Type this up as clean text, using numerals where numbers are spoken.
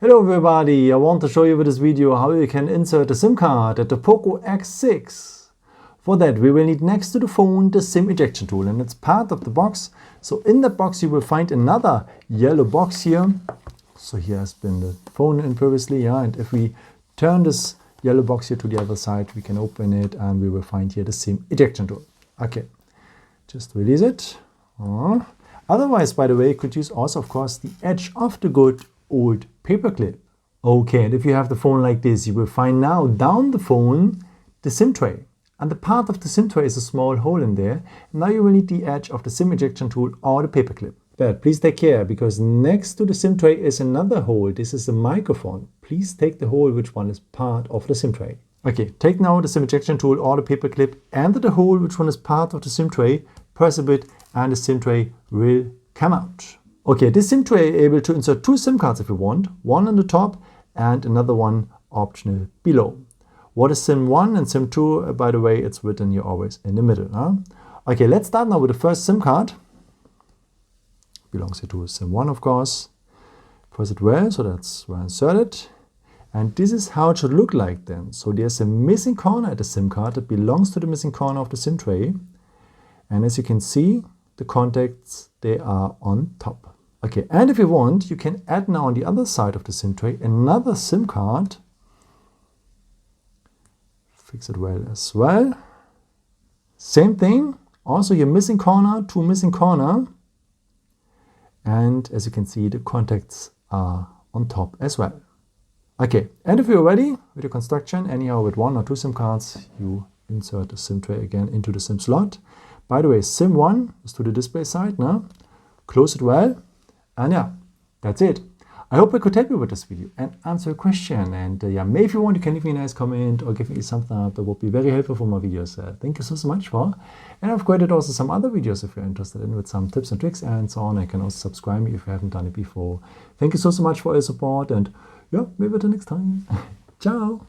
Hello everybody, I want to show you with this video how you can insert a SIM card at the Poco X6. For that we will need next to the phone the SIM ejection tool, and it's part of the box. So in that box you will find another yellow box here. So here has been the phone in previously, and if we turn this yellow box here to the other side we can open it and we will find here the SIM ejection tool. Okay, just release it. Otherwise, by the way, you could use also of course the edge of the good old paper clip. Okay, and if you have the phone like this, you will find now down the phone the SIM tray. And the part of the SIM tray is a small hole in there. Now you will need the edge of the SIM ejection tool or the paper clip. But please take care, because next to the SIM tray is another hole. This is a microphone. Please take the hole which one is part of the SIM tray. Okay, take now the SIM ejection tool or the paper clip, enter the hole which one is part of the SIM tray, press a bit and the SIM tray will come out. Okay, this SIM tray is able to insert two SIM cards if you want, one on the top and another one optional below. What is SIM 1 and SIM 2? By the way, it's written here always in the middle. Okay, let's start now with the first SIM card. Belongs here to SIM 1, of course. Press it well, so that's well inserted. And this is how it should look like then. So there's a missing corner at the SIM card that belongs to the missing corner of the SIM tray. And as you can see, the contacts, they are on top. Okay, and if you want, you can add now on the other side of the SIM tray another SIM card. Fix it well as well. Same thing, also your missing corner to missing corner. And as you can see, the contacts are on top as well. Okay, and if you're ready with your construction, anyhow with one or two SIM cards, you insert the SIM tray again into the SIM slot. By the way, SIM 1 is to the display side now. Close it well. And yeah, that's it. I hope I could help you with this video and answer a question. And yeah, maybe if you want, you can leave me a nice comment or give me a thumbs up. That would be very helpful for my videos. Thank you so much for. And I've created also some other videos if you're interested in, with some tips and tricks and so on. You can also subscribe me if you haven't done it before. Thank you so much for your support, and yeah, maybe till next time. Ciao.